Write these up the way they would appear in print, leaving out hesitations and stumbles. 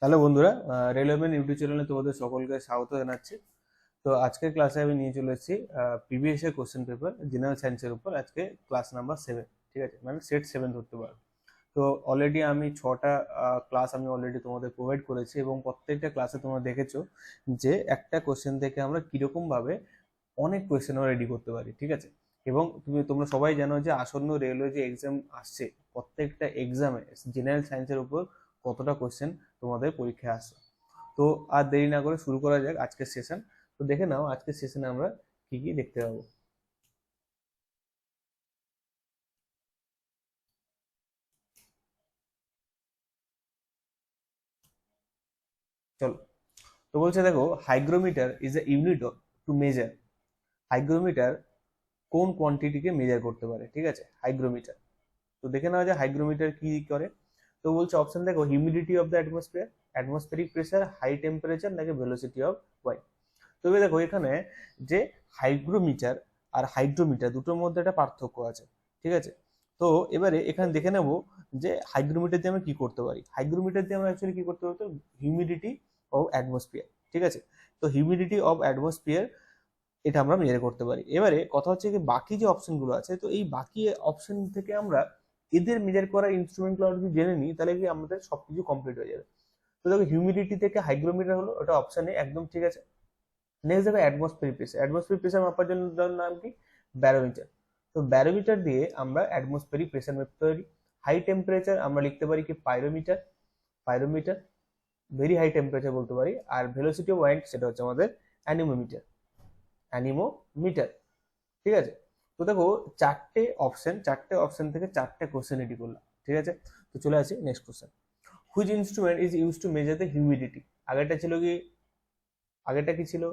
Hello বন্ধুরা, রেলওয়েম্যান YouTube চ্যানেলে তোমাদের সকলকে স্বাগত জানাচ্ছি। তো আজকের ক্লাসে আমি নিয়ে চলে এসেছি প্রিভিয়াস এর কোশ্চেন পেপার জেনারেল সায়েন্সের উপর। আজকে ক্লাস নাম্বার 7, ঠিক আছে, মানে সেট 7 ধরতে পারো। তো অলরেডি আমি 6টা ক্লাস আমি অলরেডি তোমাদের প্রোভাইড করেছি এবং প্রত্যেকটা ক্লাসে তোমরা দেখেছো যে একটা কোশ্চেন থেকে আমরা কিরকম ভাবে অনেক কোয়েশ্চেন আমরা রেডি করতে পারি, ঠিক আছে। এবং তোমরা সবাই জানো যে আসন্ন রেলওয়ে যে এক্সাম আসছে, প্রত্যেকটা এক্সামে জেনারেল সায়েন্সের উপর কতটা কোয়েশ্চেন তোমাদের পরীক্ষায় আসে। তো আর দেরি না করে শুরু করা যাক আজকের সেশন। তো দেখে নাও আজকের সেশনে আমরা কি কি দেখতে পাবো। চলো। তো বলছে দেখো, hygrometer is a unit to measure. Hygrometer কোন কোয়ান্টিটিকে মেজার করতে পারে, ঠিক আছে, হাইগ্রোমিটার। তো দেখে নেওয়া যায় হাইগ্রোমিটার কি করে। তো বলছে অপশন দেখো, humidity of the atmosphere, atmospheric pressure, high temperature, নাকি ভেলোসিটি অফ ওয়াই। তবে দেখো এখানে যে হাইগ্রোমিটার আর হাইড্রোমিটার দুটোর মধ্যে একটা পার্থক্য আছে, ঠিক আছে। তো এবারে এখানে দেখে নেব যে হাইগ্রোমিটার দিয়ে আমরা কি করতে পারি। হাইগ্রোমিটার দিয়ে আমরা অ্যাকচুয়ালি কি করতে পারি, হিউমিডিটি অফ অ্যাটমসফিয়ার, ঠিক আছে। তো হিউমিডিটি অফ অ্যাটমসফিয়ার এটা আমরা মেজার করতে পারি। এবারে কথা হচ্ছে কি, বাকি যে অপশনগুলো আছে, তো এই বাকি অপশন থেকে আমরা এদের মেজার করার ইনস্ট্রুমেন্টগুলো যদি জেনে নিই, তাহলে কি আমাদের সবকিছু কমপ্লিট হয়ে যাবে। তো দেখো হিউমিডিটি থেকে হাইগ্রোমিটার হলো, ওটা অপশন এ একদম ঠিক আছে। নেক্সট দেখো অ্যাটমসফিয়ারিক প্রেসার। অ্যাটমসফিয়ারিক প্রেসার মাপার জন্য নাম কি, ব্যারোমিটার। তো ব্যারোমিটার দিয়ে আমরা অ্যাটমসফিয়ারিক প্রেসার মাপতে পারি। হাই টেম্পারেচার আমরা লিখতে পারি কি, pyrometer. Pyrometer very high temperature বলতে পারি। আর ভেলোসিটি অফ ওয়াইন্ড সেটা হচ্ছে আমাদের অ্যানিমোমিটার। অ্যানিমোমিটার, ঠিক আছে। তো দেখো চারটে অপশন থেকে চারটে কোশ্চেন রেডি করলাম, ঠিক আছে। তো চলে আসি next question. Which instrument is use to measure the humidity. আগেরটা ছিল কি, আগেরটা কি ছিল,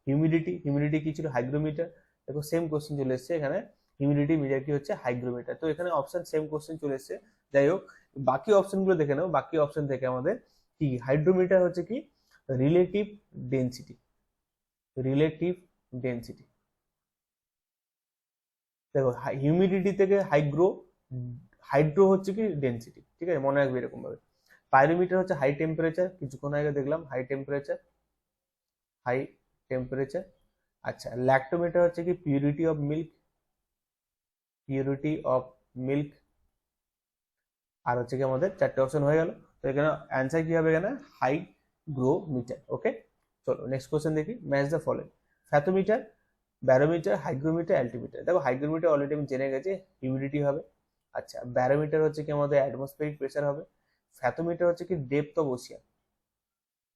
হিউমিডিটি। হিউমিডিটি কি ছিল, হাইগ্রোমিটার। দেখো সেম কোশ্চেন চলে এসছে এখানে, হিউমিডিটি মেজার কি হচ্ছে, হাইগ্রোমিটার। তো এখানে অপশন সেম কোশ্চেন চলে এসছে। যাই হোক, বাকি অপশনগুলো দেখে নাও। বাকি অপশন থেকে আমাদের কি, হাইড্রোমিটার হচ্ছে কি, রিলেটিভ ডেন্সিটি। Relative density. দেখো হিউমিডিটি থেকে হাইড্রো হচ্ছে কি ডেন্সিটি, ঠিক আছে, মনে রাখবে এরকম ভাবে। পাইরোমিটার হচ্ছে হাই টেম্পারেচার, কিছুক্ষণ আগে দেখলাম হাই টেম্পারেচার, হাই টেম্পারেচার। আচ্ছা, ল্যাক্টোমিটার হচ্ছে কি purity of milk, purity of milk. আর হচ্ছে কি আমাদের চারটে অপশন হয়ে গেল। তো এখানে অ্যান্সার কি হবে, এখানে হাইগ্রোমিটার। ওকে, চলো নেক্সট কোশ্চেন দেখি। Match the following. Fathometer, barometer, hygrometer, altimeter. দেখো হাইগ্রোমিটার অলরেডি আমি জেনে গেছি, হিউমিডিটি হবে। আচ্ছা, ব্যারোমিটার হচ্ছে কি আমাদের অ্যাটমসফিয়ারিক প্রেসার হবে। ফ্যাথোমিটার হচ্ছে কি ডেপথ অফ ওশিয়ান।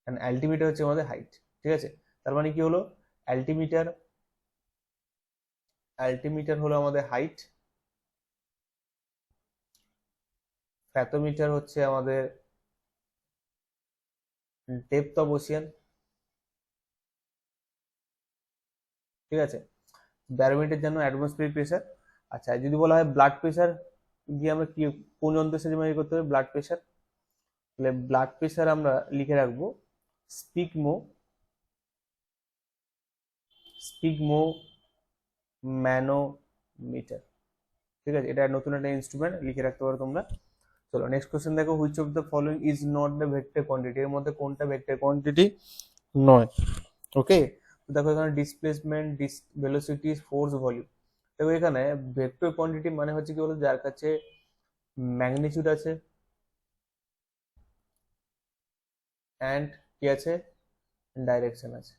এন্ড অ্যাল্টিমিটার হচ্ছে আমাদের হাইট, ঠিক আছে। তার মানে কি হলো, অ্যাল্টিমিটার, অ্যাল্টিমিটার হলো আমাদের হাইট। ফ্যাথোমিটার হচ্ছে আমাদের ডেপথ অফ ওশিয়ান, ঠিক আছে। ব্যারোমিটার জন্য অ্যাটমসফিয়ারিক প্রেসার। আচ্ছা, যদি বলা হয় ব্লাড প্রেসার দিয়ে আমরা কি, কোন যন্ত্রের সাহায্যে মেজার করতে হবে ব্লাড প্রেসার, তাহলে ব্লাড প্রেসার আমরা লিখে রাখবো স্পিগমো, স্পিগমো ম্যানোমিটার, ঠিক আছে। এটা নতুন একটা ইনস্ট্রুমেন্ট, লিখে রাখতে পারো তোমরা। চলো নেক্সট কোশ্চেন দেখো, which of the following is not the vector quantity. এর মধ্যে কোনটা ভেক্টর কোয়ান্টিটি নয়। ওকে, তো দেখো এখানে ডিসপ্লেসমেন্ট, ভেলোসিটি, ফোর্স, ভলিউম। দেখো এখানে ভেক্টর কোয়ান্টিটি মানে হচ্ছে কি বলতো, যার কাছে ম্যাগনিটিউড আছে অ্যান্ড কি আছে, ডাইরেকশন আছে।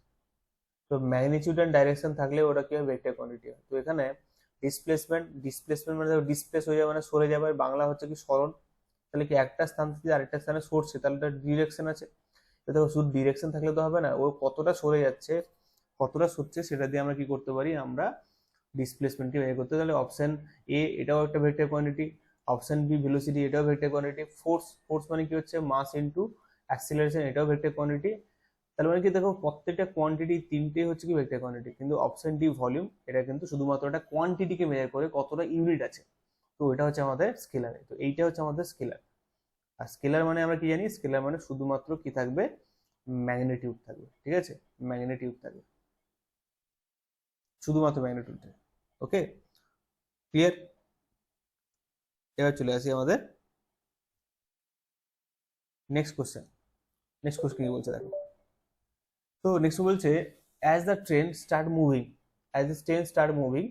তো ম্যাগনিটিউড এন্ড ডাইরেকশন থাকলে ওটা কি হয়, ভেক্টর কোয়ান্টিটি হয়। তো এখানে ডিসপ্লেসমেন্ট, ডিসপ্লেসমেন্ট মানে ডিসপ্লেস হয়ে যাবে মানে সরে যাবে, বাংলা হচ্ছে কি সরণ। তাহলে কি একটা স্থান থেকে আরেকটা স্থানে সরছে, তাহলে তার ডিরেকশন আছে। তো দেখো শুধু ডিরেকশন থাকলে তো হবে না, ও কতটা সরে যাচ্ছে, কতটা সরছে, সেটা দিয়ে আমরা কি করতে পারি, আমরা ডিসপ্লেসমেন্টকে বের করতে। তাহলে অপশন এ এটাও একটা vector quantity, option B velocity এটাও ভেক্টর কোয়ান্টিটি, ফোর্স, ফোর্স মানে কি হচ্ছে মাস ইনটু অ্যাক্সিলারেশন, এটাও ভেক্টর কোয়ান্টিটি। তার মানে কি দেখো প্রত্যেকটা কোয়ান্টিটি তিনটে হচ্ছে কি ভেক্টর কোয়ান্টিটি, কিন্তু অপশন ডি ভলিউম এটা কিন্তু শুধুমাত্র একটা কোয়ান্টিটিকে মেজার করে, কতটা ইউনিট আছে। তো এটা হচ্ছে আমাদের স্কেলার। তো এইটা হচ্ছে আমাদের স্কেলার। আর স্কেলার মানে আমরা কি জানি, স্কেলার মানে শুধুমাত্র কি থাকবে, ম্যাগনিটিউড থাকবে, ঠিক আছে, ম্যাগনিটিউড থাকবে, শুধুমাত্র ম্যাগনিটিউড থাকবে। ওকে, ক্লিয়ার। এবার চলে আসি আমাদের নেক্সট কোশ্চেন। নেক্সট কোশ্চেন কি বলছে দেখো। তো নেক্সট বলছে as the train start moving, as the train start moving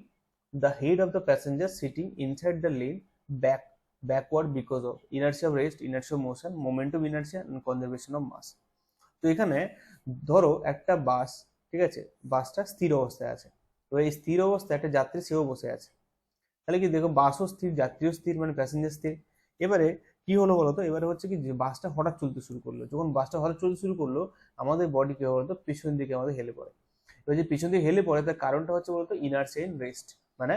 the head of the passenger sitting inside the lane backward because of inertia of rest, inertia of motion, momentum inertia and conservation of mass. তো এখানে ধরো একটা বাস, ঠিক আছে, বাসটা স্থির অবস্থায় আছে, তো এই স্থির অবস্থায় একটা যাত্রী সেও বসে আছে, তাহলে কি দেখো বাসও স্থির যাত্রীও স্থির মানে প্যাসেঞ্জার স্থির। এবারে কি হলো বলতো, এবারে হচ্ছে কি যে বাসটা হঠাৎ চলতে শুরু করলো, যখন বাসটা হঠাৎ চলতে শুরু করলো আমাদের বডি কি বলতো পিছন দিকে আমাদের হেলে পড়ে। এবার যে পিছন দিকে হেলে পড়ে তার কারণটা হচ্ছে বলতো ইনার্সিয়া ইন রেস্ট, মানে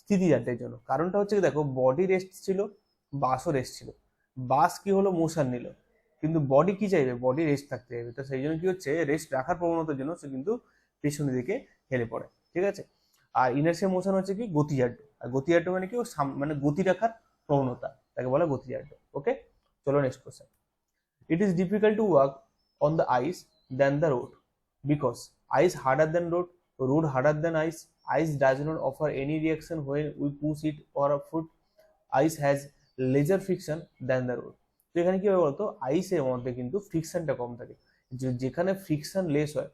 স্থিতিজাত্যের জন্য। কারণটা হচ্ছে কি দেখো বডি রেস্ট ছিল, বাসও রেস্ট ছিল, বাস কি হলো মোশন নিল, কিন্তু বডি কি চাইবে, বডি রেস্ট থাকতে চাইবে, তো সেই জন্য কি হচ্ছে রেস্ট রাখার প্রবণতার জন্য সে কিন্তু পেছনের দিকে হেলে পড়ে, ঠিক আছে। আর ইনার্সিয়া মোশন হচ্ছে কি গতিজাড্য, আর গতিজাড্য মানে কি মানে গতি রাখার প্রবণতা, তাকে বলা গতিজাড্য। ওকে, চলো next question. It is difficult to walk on the ice then the road because ice harder than road harder than ice does not offer any reaction when we push it or a foot, ice has lesser friction than the road। তো এখানে কি হবে বলতো আইসের মধ্যে কিন্তু ফ্রিকশনটা কম থাকে, যেখানে friction less হয়,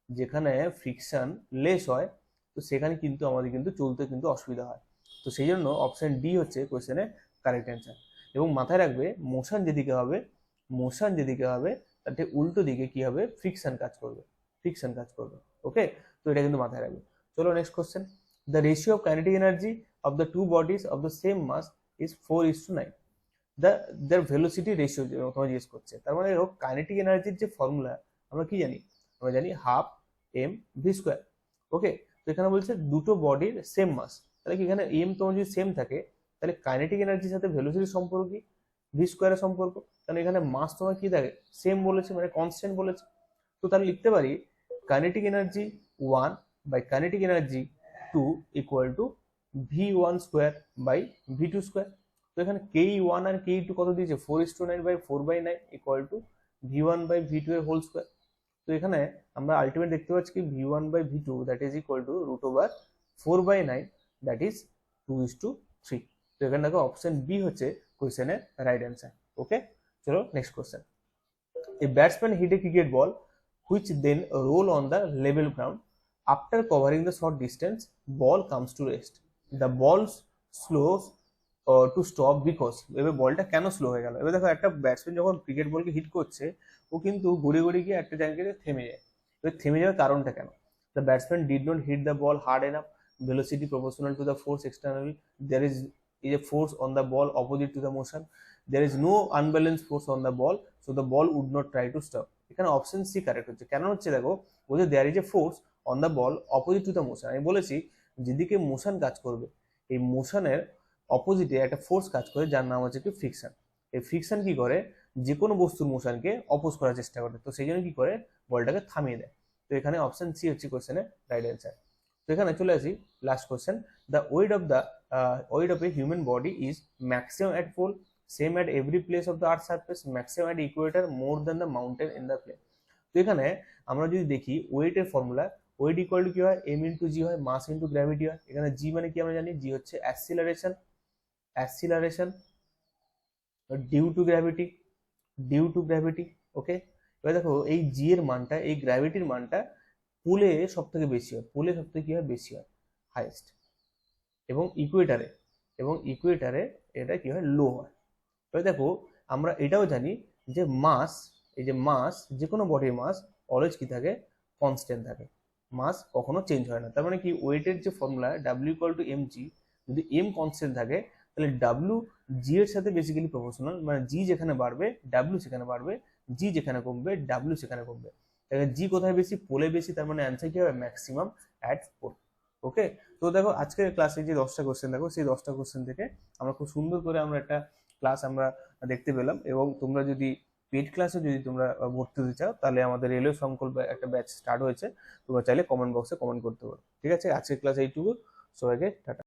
যেখানে ফ্রিকশন লেস হয় তো সেখানে কিন্তু আমাদের কিন্তু চলতে কিন্তু অসুবিধা হয়। তো সেই জন্য অপশন ডি হচ্ছে কোয়েশ্চেনের কারেক্ট অ্যান্সার। এবং মাথায় রাখবে মোশন যেদিকে হবে, মোশন যেদিকে হবে তার ঠিক উল্টো দিকে কি হবে ফ্রিকশন কাজ করবে, ফ্রিকশন কাজ করবে। ওকে, তো এটা কিন্তু মাথায় রাখবে। চলো next question. The ratio of kinetic energy of the two bodies of the same mass is 4:9। The velocity ratio তোমার জিজ্ঞেস করছে, তার মানে কাইনেটিক এনার্জির যে ফর্মুলা আমরা কি জানি, আমরা জানি হাফ এম ভি স্কোয়ার। ওকে, তো এখানে বলছে দুটো বডির সেম মাস, তাহলে কি এখানে এম তোমার যদি সেম থাকে তাহলে কাইনেটিক এনার্জির সাথে ভেলোসিটির সম্পর্ক কি ভি স্কোয়ারের সম্পর্ক, তাহলে এখানে মাস তোমার কি থাকে সেম বলেছে মানে কনস্ট্যান্ট বলেছে। তো তাহলে লিখতে পারি kinetic energy 1 by kinetic energy 2 equal to v1 square by v2 square. তো এখানে ke1 আর ke2 কত দিয়েছে 4:9 by 4/9 equal to v1 by v2 এর হোল স্কোয়ার। তো এখানে আমরা আলটিমেট দেখতে পাচ্ছি কি v1 by v2 that is equal to √4/9 that is 2:3। তো এখানে দেখো অপশন বি হচ্ছে কোশ্চেনের রাইট অ্যান্সার। ওকে, চলো next question. A batsman hit a cricket ball which then roll on the level ground. After covering the short distance, ball comes to rest. The ball slows to stop because এবার বলটা কেন slow হয়ে গেল। এবার দেখো একটা batsman যখন cricket বলকে হিট করছে ও কিন্তু গড়িয়ে গড়িয়ে গিয়ে একটা জায়গায় থেমে যায়। এবার থেমে যাওয়ার কারণটা কেন, the batsman did not hit the ball hard enough, velocity proportional to the force externally, there is a force on the ball opposite to the motion, there is no unbalanced force on the ball so the ball would not try to stop। এখানে অপশন C correct হচ্ছে। কেন হচ্ছে দেখো বলছে there is a force on the ball opposite to the motion. আমি বলেছি যেদিকে মোশন কাজ করবে এই মোশনের অপোজিটে একটা ফোর্স কাজ করে যার নাম হচ্ছে কি ফ্রিকশন। এই ফ্রিকশন কি করে যে কোনো বস্তুর মোশনকে অপোজ করার চেষ্টা করে, তো সেই জন্য কি করে বলটাকে থামিয়ে দেয়। তো এখানে অপশন সি হচ্ছে কোশ্চেনের রাইট অ্যান্সার। তো এখানে চলে আসি last question. The weight of a human body is maximum at pole, same at every place of the earth surface, maximum at equator, more than the mountain in the plane. তো এখানে আমরা যদি দেখি ওয়েটের ফর্মুলা, ওয়েট ইকুয়াল টু কি হয় M into জি হয়, mass into gravity হয়। এখানে জি মানে কি আমরা জানি, জি হচ্ছে acceleration, acceleration due to gravity, due to gravity. Okay, এবার দেখো এই জি এর মানটা এই গ্র্যাভিটির মানটা পোলে সব থেকে বেশি হয়, পোলে সব থেকে কি হয় বেশি হয় হাইয়েস্ট, এবং ইকুয়েটারে, এবং ইকুয়েটারে এটা কি হয় লো হয়। এবার দেখো আমরা এটাও জানি যে মাস, এই যে মাস যে কোনো বডির মাস অলওয়েজ কি থাকে কনস্ট্যান্ট থাকে, মাস কখনো চেঞ্জ হয় না। তার মানে কি ওয়েটের যে formula W equal to M G, যদি এম কনস্ট্যান্ট থাকে তাহলে ডাব্লিউ জি এর সাথে বেসিক্যালি প্রপোর্শনাল, মানে জি যেখানে বাড়বে ডাব্লিউ সেখানে বাড়বে, জি যেখানে কমবে ডাব্লিউ সেখানে কমবে। তাহলে জি কোথায় বেশি পোলে বেশি, তার মানে অ্যান্সার কি হবে ম্যাক্সিমাম অ্যাট পোল। ওকে, তো দেখো আজকের ক্লাসে যে 10টা কোশ্চেন দেখো সেই 10টা কোশ্চেন থেকে আমরা খুব সুন্দর করে আমরা একটা ক্লাস আমরা দেখতে পেলাম। এবং তোমরা যদি পেড ক্লাসে যদি তোমরা ভর্তি হতে চাও তাহলে আমাদের রেলওয়ে সংকল্প একটা ব্যাচ স্টার্ট হয়েছে, তোমরা চাইলে কমেন্ট বক্সে কমেন্ট করতে পারো। ঠিক আছে, আজকের ক্লাস এইটুকু, সবাইকে টাটা।